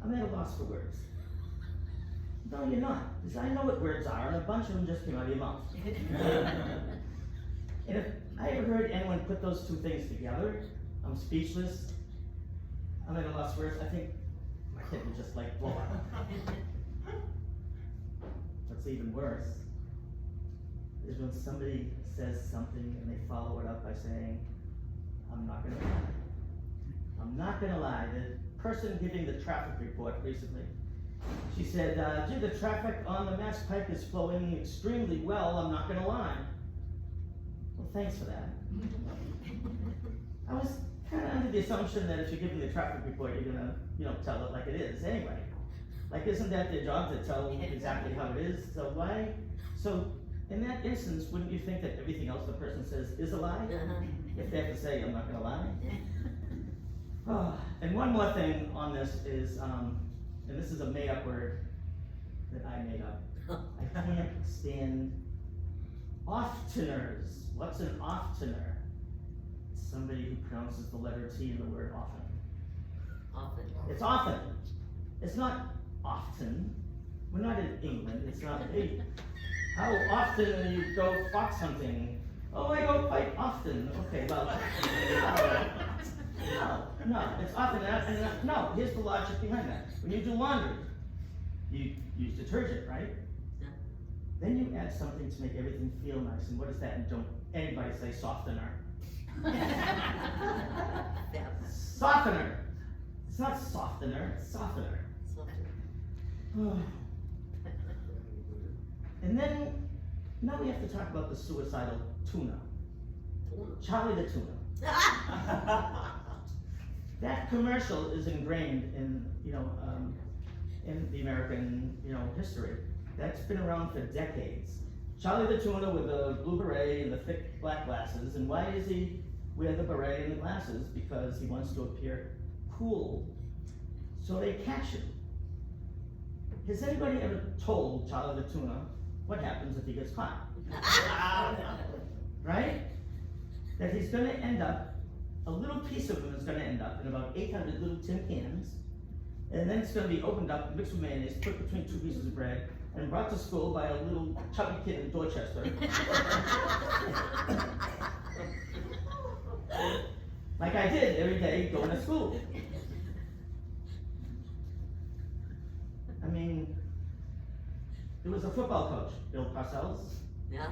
I'm at a loss for words. No, you're not, because I know what words are, and a bunch of them just came out of your mouth. And if I ever heard anyone put those two things together, I'm speechless, I'm at a loss for words, I think my head would just like blow up. What's even worse is when somebody says something and they follow it up by saying, I'm not gonna lie. I'm not gonna lie. The person giving the traffic report recently, she said, gee, the traffic on the Mass Pike is flowing extremely well, I'm not gonna lie. Well, thanks for that. I was kind of under the assumption that if you're giving the traffic report, you're gonna, tell it like it is anyway. Like, isn't that their job to tell exactly how it is? So why? So in that instance, wouldn't you think that everything else the person says is a lie? If they have to say, I'm not gonna lie. Oh, and one more thing on this is, and this is a made-up word that I made up. I can't stand ofteners. What's an oftener? It's somebody who pronounces the letter T in the word often. Often. It's often. It's not often. We're not in England. It's not, hey, how often do you go fox hunting? Oh, I go quite often. Okay, well, no, it's often. No, here's the logic behind that. When you do laundry, you use detergent, right? Yeah. Then you add something to make everything feel nice. And what is that? And don't anybody say softener. Softener. It's not softener, it's softener. And then, now we have to talk about the suicidal tuna. Charlie the tuna. That commercial is ingrained in, in the American, history. That's been around for decades. Charlie the tuna with the blue beret and the thick black glasses. And why does he wear the beret and the glasses? Because he wants to appear cool. So they catch him. Has anybody ever told Charlie the tuna what happens if he gets caught? Right? That he's going to end up, a little piece of him is going to end up in about 800 little tin cans, and then it's going to be opened up, mixed with mayonnaise, put between two pieces of bread, and brought to school by a little chubby kid in Dorchester. I did every day going to school. I mean, there was a football coach, Bill Parcells. Yeah.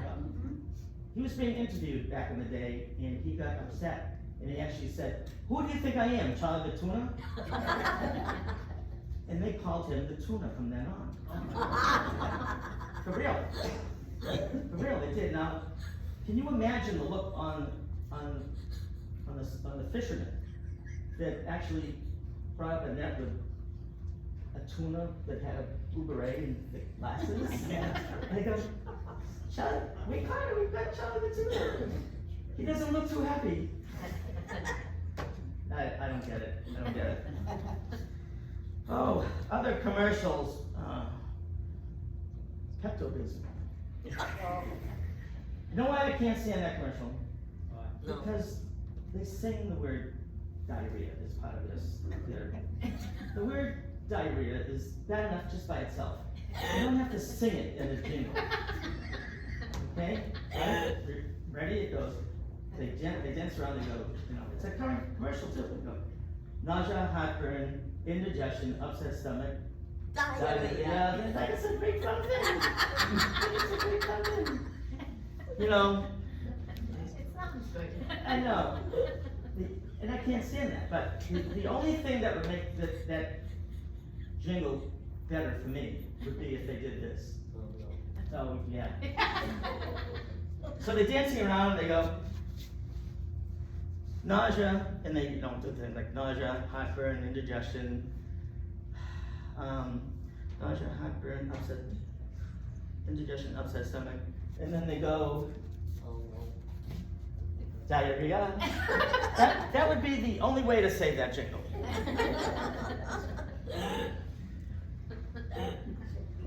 He was being interviewed back in the day, and he got upset, and he actually said, "Who do you think I am, Charlie the Tuna?" And they called him the Tuna from then on. For real. For real, they did. Now, can you imagine the look on the fishermen that actually brought up a net with a tuna that had a blue beret and thick glasses? And they go, "Charlie, we caught him, we got Charlie the Tuna. He doesn't look too happy." I don't get it. I don't get it. Oh, other commercials. Pepto-Bismol. You know why I can't stand that commercial? No. Because they sing the word diarrhea as part of this. The word diarrhea is bad enough just by itself. You don't have to sing it in a jingle. Okay? Ready? It goes. They dance around, they go, you know, it's a current commercial too. They go, nausea, heartburn, indigestion, upset stomach, diarrhea. Yeah, like it's a great fun thing. It's a great fun thing. You know, It's not good. I know. And I can't stand that, but the only thing that would make that jingle better for me would be if they did this. So, yeah. So they're dancing around, they go, nausea, and they don't do things like nausea, heartburn, indigestion, nausea, heartburn, upset, indigestion, upset stomach, and then they go, diarrhea. That would be the only way to say that jingle.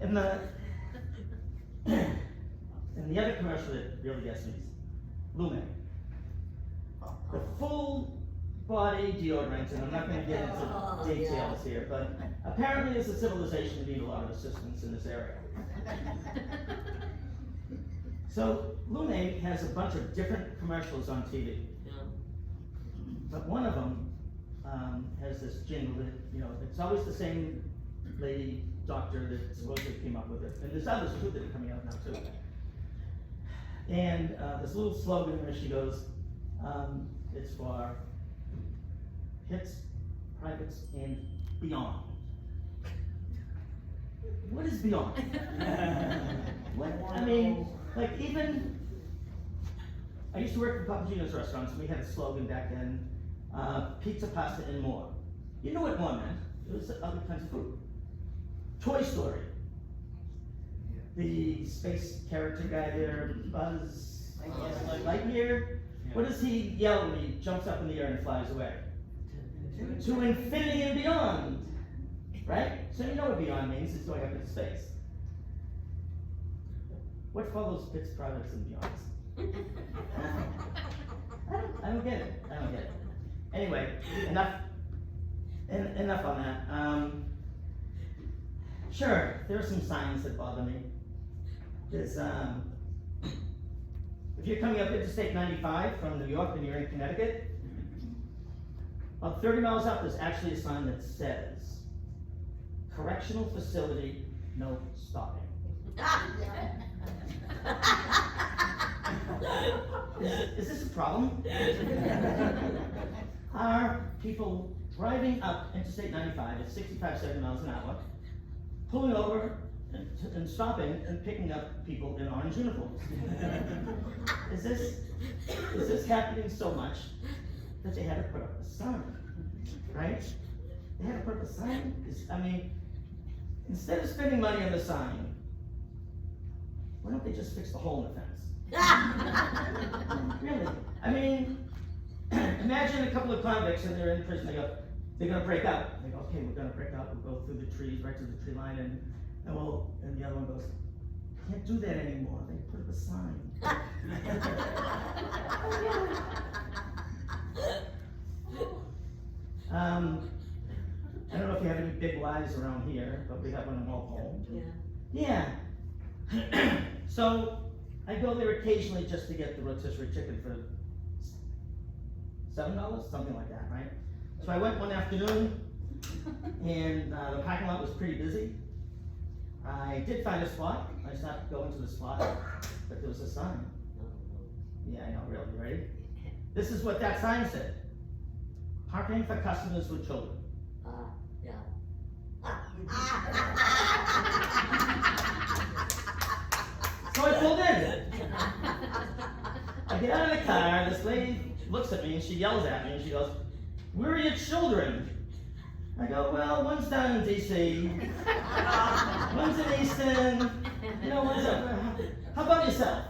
And the other commercial that really gets me is Lume. The full body deodorant, and I'm not going to get into details here, but apparently as a civilization we need a lot of assistance in this area. So Lume has a bunch of different commercials on TV. Yeah. But one of them has this jingle that, you know, it's always the same lady doctor that supposedly came up with it. And there's others too that are coming out now too. And this little slogan where she goes, it's for hits, privates, and beyond. What is beyond? What, I mean, like even, I used to work for Papagino's restaurants, and we had a slogan back then, pizza, pasta, and more. You know what more meant? It was other kinds of food. Toy Story. The space character guy there, Buzz Lightyear. What does he yell when he jumps up in the air and flies away? To infinity and beyond. Right? So you know what beyond means, it's going up into space. What follows pits, privates, and beyonds? I don't get it. I don't get it. Anyway, enough on that. Sure, there are some signs that bother me. There's, if you're coming up Interstate 95 from New York and you're in Connecticut, about 30 miles up, there's actually a sign that says, correctional facility, no stopping. Is this a problem? Are people driving up Interstate 95 at 65, 70 miles an hour, pulling over and stopping and picking up people in orange uniforms? Is this happening so much that they had to put up a sign, right? They had to put up a sign. I mean, instead of spending money on the sign, why don't they just fix the hole in the fence? Really? I mean, imagine a couple of convicts and they're in prison. They go, they're going to break out. They go, okay, we're going to break out. We'll go through the trees, right to the tree line, and the other one goes, can't do that anymore. They put up a sign. I don't know if you have any big Y's around here, but we have one in Walpole. Yeah. Yeah. So I go there occasionally just to get the rotisserie chicken for $7, something like that, right? So I went one afternoon, and the parking lot was pretty busy. I did find a spot. I stopped going to the spot, but there was a sign. Yeah, I know, really, ready? This is what that sign said. Parking for customers with children. Yeah. So I pulled in. I get out of the car, this lady looks at me and she yells at me and she goes, "Where are your children?" I go, "Well, one's down in DC, one's in Easton, you know, one's up. How about yourself?"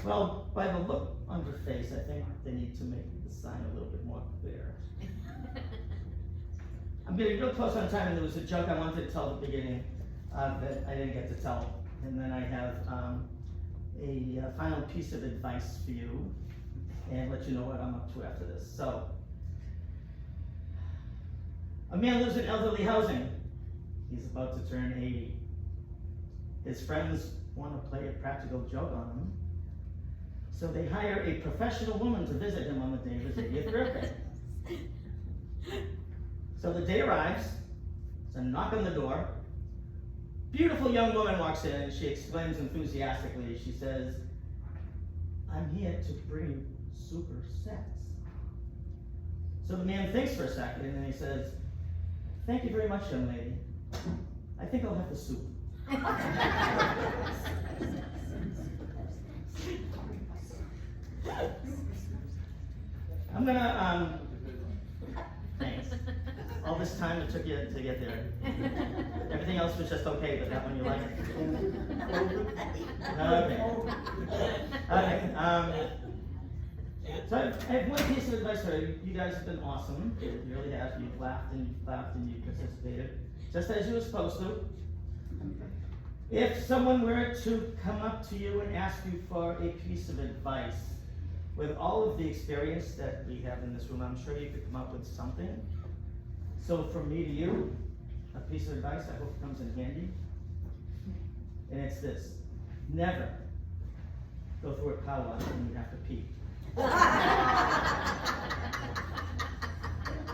Well, by the look on her face, I think they need to make the sign a little bit more clear. I'm getting real close on time, and there was a joke I wanted to tell at the beginning that I didn't get to tell. And then I have a final piece of advice for you, and let you know what I'm up to after this. So, a man lives in elderly housing. He's about to turn 80. His friends want to play a practical joke on him, so they hire a professional woman to visit him on the day of his 80th birthday. So the day arrives, there's a knock on the door. Beautiful young woman walks in and she exclaims enthusiastically, she says, "I'm here to bring you super sex." So the man thinks for a second and then he says, "Thank you very much, young lady. I think I'll have the soup." I'm gonna, thanks. All this time it took you to get there. Everything else was just okay, but that one you like. Okay. So I have one piece of advice for you. You guys have been awesome. You really have. You've laughed and you've laughed and you've participated, just as you were supposed to. If someone were to come up to you and ask you for a piece of advice, with all of the experience that we have in this room, I'm sure you could come up with something. So from me to you, a piece of advice I hope comes in handy. And it's this: never go through a car wash when you have to pee.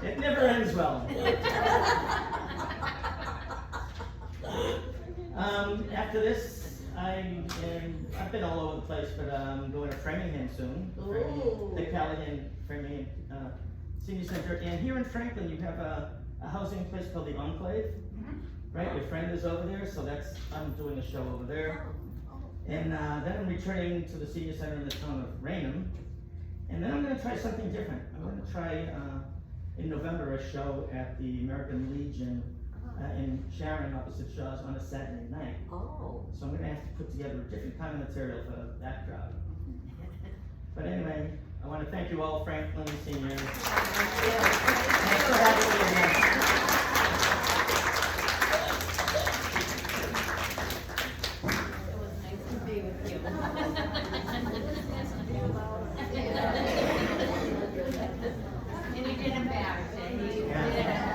It never ends well. After this, I've been all over the place, but I'm going to Framingham soon. The Callahan Framingham Senior Center. And here in Franklin, you have a housing place called the Enclave, right? Your friend is over there, so I'm doing a show over there. And then I'm returning to the Senior Center in the town of Raynham. And then I'm going to try something different. I'm going to try in November a show at the American Legion in Sharon, opposite Shaw's, on a Saturday night. Oh. So I'm going to have to put together a different kind of material for that crowd. But anyway, I want to thank you all, Franklin seniors. Thanks for having me again. It was nice to be with you. And you didn't embarrass it. You did a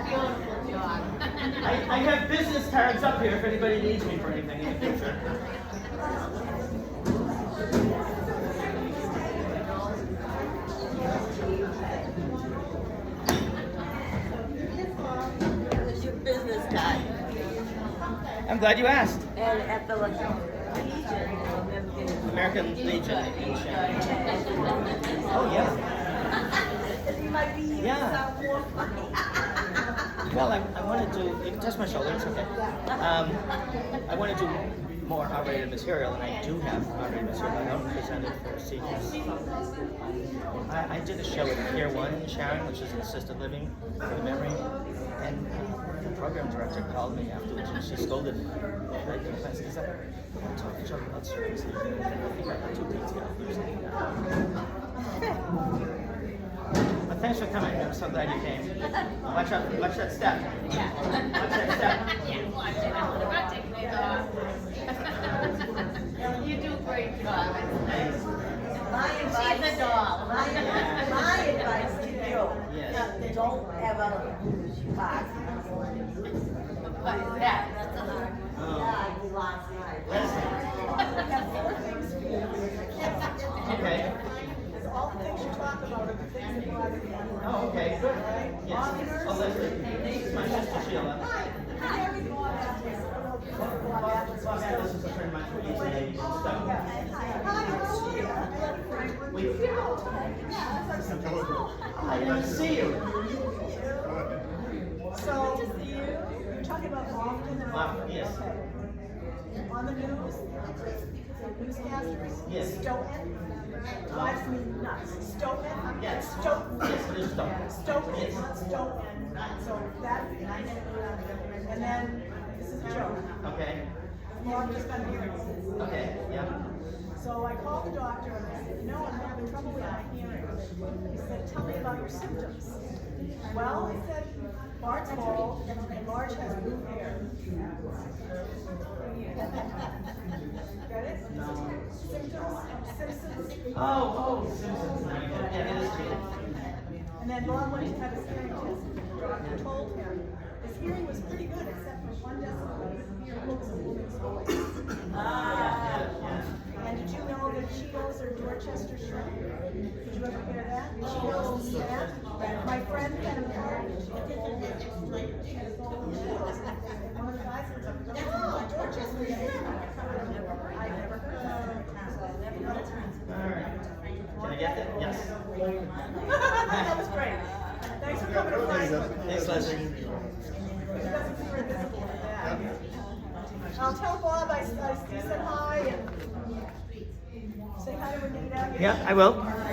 beautiful job. I have business cards up here if anybody needs me for anything in the future. Who's your business guy? I'm glad you asked. And at the Legion, American Legion in Sharon. Oh, yeah. He might be Yeah. more funny. Well, I want to do, you can touch my shoulder, it's okay. I want to do more R-rated material, and I do have R-rated material. I don't present it for seniors. I did a show at Pier 1 in Sharon, which is an assisted living for the memory, and the program director called me afterwards and she scolded me. Right? I said, "Is that I'm talking joke about service?" I think I got too detailed or something. But thanks for coming. I'm so glad you came. Watch that step. Yeah. Watch that step. Yeah, watch it. I'm about taking it off. You do a great job. Thanks. She's a doll. My advice to you, Yes. don't ever lose your box. But that's a hard one. Oh. Yeah, we lost mine. Listen. I have 4 things for you. Okay. all the things you talk about are the things that bother me. Oh, okay, good. Yes. Oh, Leslie, this is my sister Sheila. Bob Atlas is a friend of mine from East Ladies and stuff. We, I didn't see you. So, you're talking about often and often? Yes. Okay. On the news, newscasters? Yes. Stoughton? Drives me nuts. Stoughton? Yes. Stoughton. Yes, it is Stoughton. Stoughton, Yes. not Stoughton. So that, and then, this is a joke. Okay, Bob just got hearing. okay, yeah. So I called the doctor and I said, you know, I'm having trouble with my hearing. He said, tell me about your symptoms. Well, he said, Bart's bald and Marge has blue hair. Get it? Symptoms? Oh, Simpsons. Yeah, it is true. And then Bob went to have his hearing test. The doctor told him his hearing was pretty good except for 1 decibel. He could hear books and women's voice. And did you know that Cheetos are Dorchester shrimp? Did you ever hear that? Cheetos, yeah. My friend had a party. She had a bowl of Cheetos. And one of the guys was like, oh, Dorchester shrimp. I never heard of that. Alright. Can I get that? Yes. That was great. Thanks for coming to Franklin. Thanks, Leslie. He doesn't feel invisible for that. I'll tell Bob I said hi and say hi to Renita. Yeah, I will. All right.